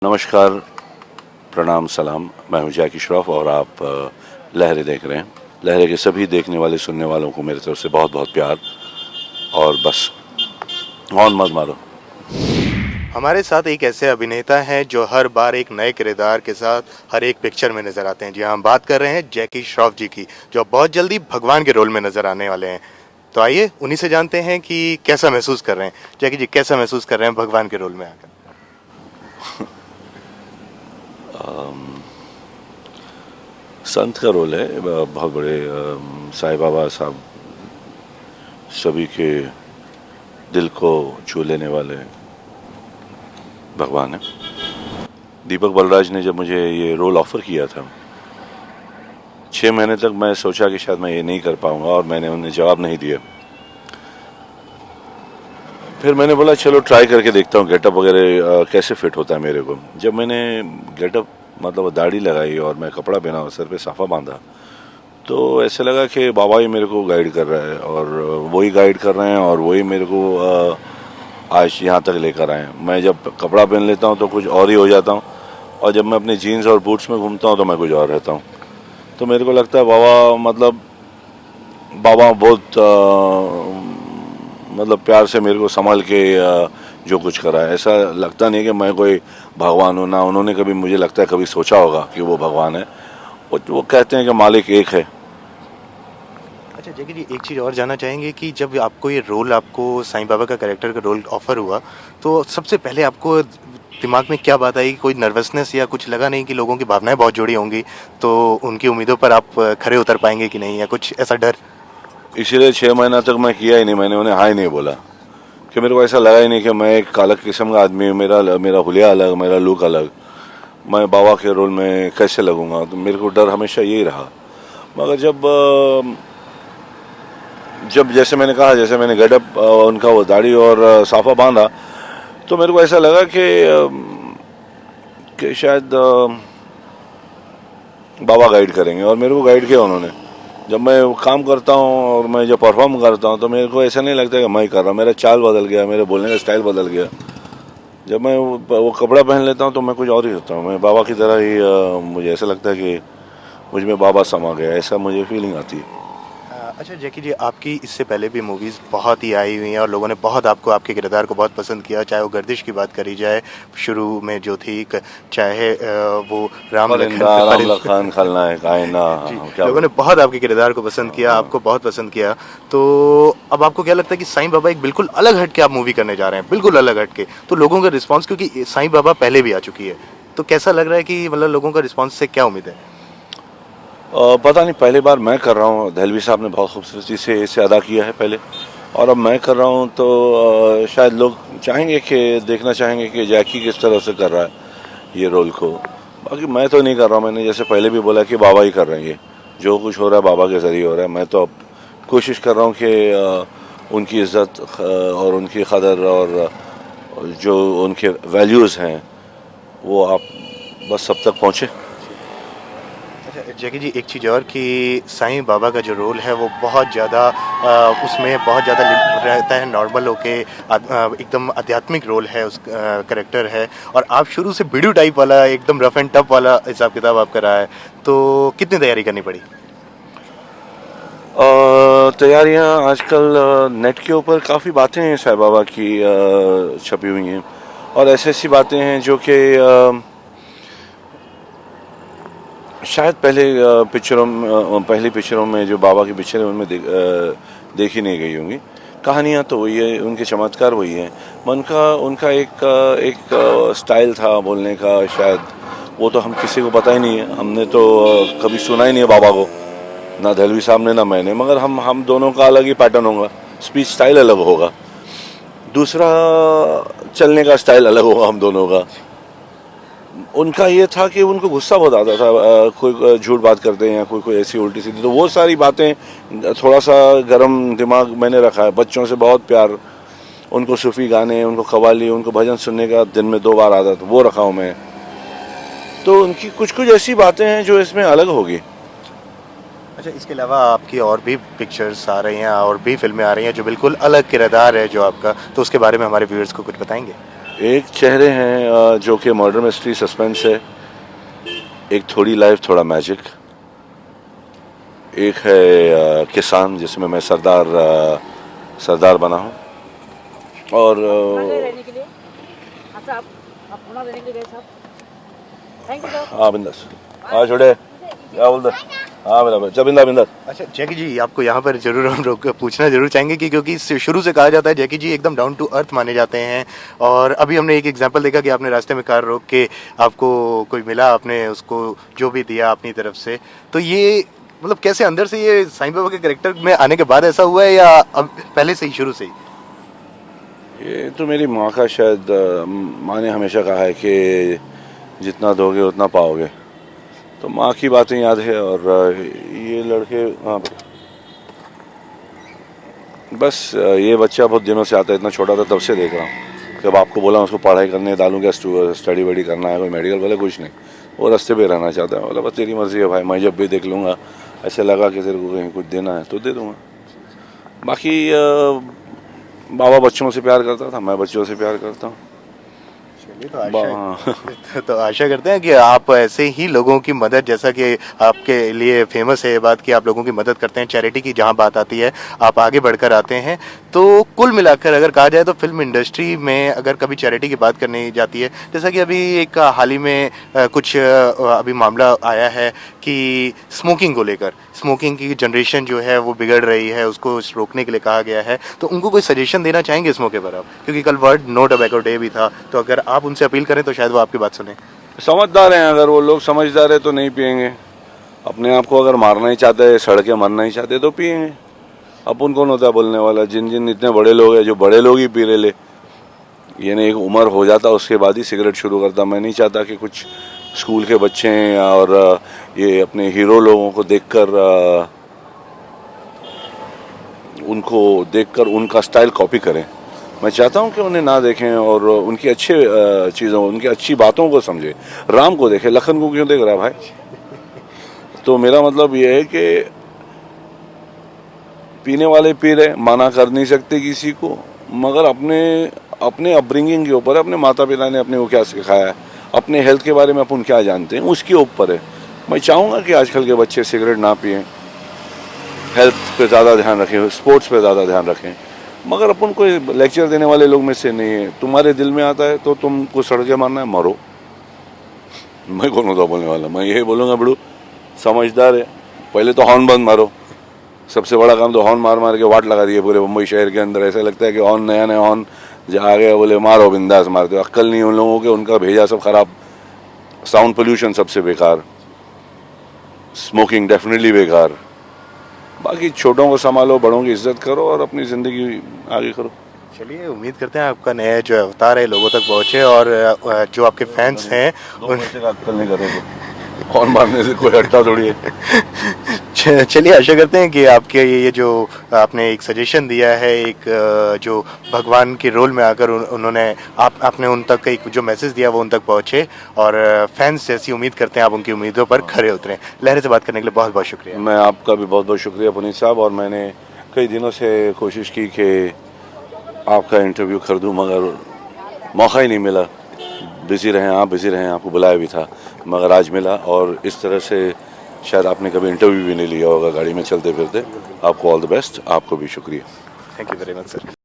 नमस्कार, प्रणाम, सलाम। मैं हूं जैकी श्रॉफ और आप लहरें देख रहे हैं। लहरें के सभी देखने वाले सुनने वालों को मेरी तरफ से बहुत बहुत प्यार और बस ऑन मत मारो। हमारे साथ एक ऐसे अभिनेता हैं जो हर बार एक नए किरदार के साथ हर एक पिक्चर में नजर आते हैं। जी हाँ, हम बात कर रहे हैं जैकी श्रॉफ जी की, जो बहुत जल्दी भगवान के रोल में नजर आने वाले हैं। तो आइए उन्हीं से जानते हैं कि कैसा महसूस कर रहे हैं। जैकी जी, कैसा महसूस कर रहे हैं भगवान के रोल में आकर? संत का रोल है, बहुत बड़े साईं बाबा साहब सभी के दिल को छू लेने वाले भगवान है। दीपक बलराज ने जब मुझे ये रोल ऑफर किया था, 6 महीने तक मैं सोचा कि शायद मैं ये नहीं कर पाऊंगा और मैंने उन्हें जवाब नहीं दिया। फिर मैंने बोला चलो ट्राई करके देखता हूँ गेटअप वगैरह कैसे फिट होता है मेरे को। जब मैंने गेटअप मतलब दाढ़ी लगाई और मैं कपड़ा पहना और सर पे साफा बांधा, तो ऐसे लगा कि बाबा ही मेरे को गाइड कर रहा है और वही गाइड कर रहे हैं और वही मेरे को आज यहाँ तक लेकर आए हैं। मैं जब कपड़ा पहन लेता हूँ तो कुछ और ही हो जाता हूँ और जब मैं अपने जीन्स और बूट्स में घूमता हूँ तो मैं कुछ और रहता हूँ। तो मेरे को लगता है बाबा बहुत मतलब प्यार से मेरे को संभाल के जो कुछ करा है। ऐसा लगता नहीं कि मैं कोई भगवान हूँ, ना उन्होंने कभी मुझे लगता है कभी सोचा होगा कि वो भगवान है। वो कहते हैं कि मालिक एक है। अच्छा जैकी जी, एक चीज़ और जानना चाहेंगे कि जब आपको ये रोल, आपको साईं बाबा का कैरेक्टर का रोल ऑफर हुआ, तो सबसे पहले आपको दिमाग में क्या बात आई? कोई नर्वसनेस या कुछ लगा नहीं कि लोगों की भावनाएं बहुत जुड़ी होंगी, तो उनकी उम्मीदों पर आप खरे उतर पाएंगे कि नहीं, या कुछ ऐसा डर? इसीलिए 6 महीना तक मैं किया ही नहीं, मैंने उन्हें हाँ ही नहीं बोला कि मेरे को ऐसा लगा ही नहीं कि मैं एक अलग किस्म का आदमी हूँ। मेरा हुलिया अलग, मेरा लुक अलग, मैं बाबा के रोल में कैसे लगूंगा। तो मेरे को डर हमेशा यही रहा। मगर जब जैसे मैंने कहा, जैसे मैंने गेटअप उनका वो दाढ़ी और साफा बांधा, तो मेरे को ऐसा लगा कि शायद बाबा गाइड करेंगे और मेरे को गाइड किया उन्होंने। जब मैं काम करता हूँ और मैं जब परफॉर्म करता हूँ तो मेरे को ऐसा नहीं लगता कि मैं ही कर रहा हूँ। मेरा चाल बदल गया, मेरे बोलने का स्टाइल बदल गया। जब मैं वो कपड़ा पहन लेता हूँ तो मैं कुछ और ही होता हूँ। मैं बाबा की तरह ही मुझे ऐसा लगता है कि मुझ में बाबा समा गया, ऐसा मुझे फीलिंग आती है। अच्छा जैकी जी, आपकी इससे पहले भी मूवीज़ बहुत ही आई हुई हैं और लोगों ने बहुत आपको, आपके किरदार को बहुत पसंद किया। चाहे वो गर्दिश की बात करी जाए शुरू में जो थी, चाहे वो राम लखन परिंदा, राम परिंद लखन, खलनायक, आईना, जी, क्या लोगों ने बोले। बहुत आपके किरदार को पसंद किया, हाँ। आपको बहुत पसंद किया। तो अब आपको क्या लगता है कि साईं बाबा एक बिल्कुल अलग हट के आप मूवी करने जा रहे हैं, बिल्कुल अलग हट के, तो लोगों का रिस्पांस, क्योंकि साईं बाबा पहले भी आ चुकी है, तो कैसा लग रहा है कि मतलब लोगों का रिस्पांस से क्या उम्मीद है? पता नहीं, पहली बार मैं कर रहा हूँ। दहलवी साहब ने बहुत खूबसूरती से इसे अदा किया है पहले, और अब मैं कर रहा हूँ तो शायद लोग चाहेंगे कि देखना चाहेंगे कि जैकी किस तरह से कर रहा है ये रोल को। बाकी मैं तो नहीं कर रहा हूँ। मैंने जैसे पहले भी बोला कि बाबा ही कर रहे हैं, ये जो कुछ हो रहा है बाबा के ज़रिए हो रहा है। मैं तो अब कोशिश कर रहा हूँ कि उनकी इज़्ज़त और उनकी कदर और जो उनके वैल्यूज़ हैं वो आप बस सब तक पहुँचे। अच्छा जैकी जी, एक चीज़ और कि साईं बाबा का जो रोल है वो बहुत ज़्यादा उसमें बहुत ज़्यादा रहता है नॉर्मल होके, एकदम आध्यात्मिक रोल है, उस करेक्टर है, और आप शुरू से बीडू टाइप वाला, एकदम रफ एंड टफ वाला हिसाब किताब आपका रहा है, तो कितनी तैयारी करनी पड़ी? तैयारियां आजकल नेट के ऊपर काफ़ी बातें हैं साईं बाबा की छपी हुई हैं, और ऐसी ऐसी बातें हैं जो कि शायद पहली पिक्चरों में जो बाबा की पिक्चरें उनमें देखी नहीं गई होंगी। कहानियाँ तो वही है, उनके चमत्कार वही हैं। उनका उनका एक स्टाइल था बोलने का, शायद वो तो हम किसी को पता ही नहीं है। हमने तो कभी सुना ही नहीं है बाबा को, ना दहलवी साहब ने ना मैंने। मगर हम दोनों का अलग ही पैटर्न होगा, स्पीच स्टाइल अलग होगा, दूसरा चलने का स्टाइल अलग होगा हम दोनों का। उनका ये था कि उनको गुस्सा बहुत आता था, कोई झूठ बात करते हैं या कोई ऐसी उल्टी सीधी, तो वो सारी बातें थोड़ा सा गर्म दिमाग मैंने रखा है। बच्चों से बहुत प्यार, उनको सूफी गाने, उनको कव्वाली, उनको भजन सुनने का दिन में 2 बार आता था, वो रखा हूँ मैं। तो उनकी कुछ कुछ ऐसी बातें हैं जो इसमें अलग होगी। अच्छा, इसके अलावा आपकी और भी पिक्चर्स आ रही हैं और भी फिल्में आ रही हैं जो बिल्कुल अलग किरदार है जो आपका, तो उसके बारे में हमारे व्यूअर्स को कुछ बताएंगे? एक चेहरे हैं जो कि मर्डर मिस्ट्री सस्पेंस है, एक थोड़ी लाइफ थोड़ा मैजिक, एक है किसान जिसमें मैं सरदार बना हूँ, और रहने के लिए। अच्छा, आप पुणे रहने के लिए गए साहब। Thank you sir. हाँ बिंदास, हाँ छोड़े क्या बोलते, हाँ मेरा बच्चा बिंदास। अच्छा जैकी जी, आपको यहाँ पर जरूर हम लोग पूछना जरूर चाहेंगे कि क्योंकि शुरू से कहा जाता है जैकी जी एकदम डाउन टू अर्थ माने जाते हैं, और अभी हमने एक एग्जांपल देखा कि आपने रास्ते में कार रोक के आपको कोई मिला, आपने उसको जो भी दिया अपनी तरफ से, तो ये मतलब कैसे अंदर से ये साईं बाबा के कैरेक्टर में आने के बाद ऐसा हुआ है या अब पहले से ही शुरू से ही? ये तो मेरी माँ का शायद माँ ने हमेशा कहा है कि जितना दोगे उतना पाओगे, तो माँ की बातें याद है। और ये लड़के, हाँ बस ये बच्चा बहुत दिनों से आता है, इतना छोटा था तब से देख रहा हूँ। जब आपको बोला उसको पढ़ाई करने डालूँ क्या, स्टडी वडी करना है, कोई मेडिकल वाले कुछ नहीं, वो रास्ते पे रहना चाहता है। बोला बस तेरी मर्जी है भाई, मैं जब भी देख लूँगा ऐसे लगा कि तेरे को कहीं कुछ देना है तो दे दूँगा। बाकी बाबा बच्चों से प्यार करता था, मैं बच्चों से प्यार करता हूँ। तो आशा करते हैं कि आप ऐसे ही लोगों की मदद, जैसा कि आपके लिए फेमस है ये बात कि आप लोगों की मदद करते हैं, चैरिटी की जहां बात आती है आप आगे बढ़कर आते हैं। तो कुल मिलाकर अगर कहा जाए तो फिल्म इंडस्ट्री में अगर कभी चैरिटी की बात करनी जाती है, जैसा कि अभी एक हाल ही में कुछ अभी मामला आया है कि स्मोकिंग को लेकर, स्मोकिंग की जनरेशन जो है वो बिगड़ रही है, उसको रोकने के लिए कहा गया है, तो उनको कोई सजेशन देना चाहेंगे इस मौके पर आप? क्योंकि कल वर्ल्ड नो टोबैको डे भी था, तो अगर आप उनसे अपील करें तो शायद वो आपकी बात सुने। समझदार हैं, अगर वो लोग समझदार है तो नहीं पियेंगे। अपने आप को अगर मारना ही चाहते हैं, सड़के मरना ही चाहते तो पियेंगे। अपन कौन होता है बोलने वाला? जिन जिन इतने बड़े लोग हैं, जो बड़े लोग ही पी रहे ले, ये नहीं एक उम्र हो जाता उसके बाद ही सिगरेट शुरू करता। मैं नहीं चाहता कि कुछ स्कूल के बच्चे हैं और ये अपने हीरो लोगों को देखकर उनका स्टाइल कॉपी करें। मैं चाहता हूं कि उन्हें ना देखें और उनकी अच्छी चीज़ों, उनकी अच्छी बातों को समझे। राम को देखे, लखन को क्यों देख रहा है भाई? तो मेरा मतलब ये है कि पीने वाले पी रहे, मना कर नहीं सकते किसी को, मगर अपने अपब्रिंगिंग के ऊपर है, अपने माता पिता ने अपने को क्या सिखाया है, अपने हेल्थ के बारे में अपन क्या जानते हैं, उसके ऊपर है। मैं चाहूँगा कि आजकल के बच्चे सिगरेट ना पिएं, हेल्थ पे ज़्यादा ध्यान रखें, स्पोर्ट्स पे ज़्यादा ध्यान रखें, मगर अपन कोई लेक्चर देने वाले लोग में से नहीं है। तुम्हारे दिल में आता है तो तुमको सड़के मारना है, मरो। मैं कौन होता बोलने वाला? मैं यही बोलूँगा बड़ू समझदार है, पहले तो हॉर्न बंद मारो। सबसे बड़ा काम तो हॉर्न मार मार के वाट लगा दिए पूरे मुंबई शहर के अंदर। ऐसा लगता है कि हॉर्न, नया नया हॉर्न आ गया, बोले मारो बिंदास मारते हो। अक्ल नहीं उन लोगों के, उनका भेजा सब खराब, साउंड पोल्यूशन सबसे बेकार, स्मोकिंग डेफिनेटली बेकार। बाकी छोटों को संभालो, बड़ों की इज्जत करो और अपनी ज़िंदगी आगे करो। चलिए, उम्मीद करते हैं आपका नया जो अवतार है लोगों तक पहुंचे और जो आपके फैंस हैं अक्ल नहीं करोगे, हॉर्न मारने से कोई हटता थोड़ी है। चलिए, आशा करते हैं कि आपके ये जो आपने एक सजेशन दिया है, एक जो भगवान के रोल में आकर उन्होंने आपने उन तक एक जो मैसेज दिया वो उन तक पहुंचे, और फैंस जैसी उम्मीद करते हैं आप उनकी उम्मीदों पर खरे उतरें। लहरे से बात करने के लिए बहुत बहुत शुक्रिया। मैं आपका भी बहुत बहुत शुक्रिया पुनीत साहब, और मैंने कई दिनों से कोशिश की कि आपका इंटरव्यू कर दूं, मगर मौका ही नहीं मिला। बिज़ी रहें, आप बिज़ी रहें, आपको बुलाया भी था, मगर आज मिला। और इस तरह से शायद आपने कभी इंटरव्यू भी नहीं लिया होगा गाड़ी में चलते फिरते। आपको ऑल द बेस्ट, आपको भी शुक्रिया। Thank you very much sir.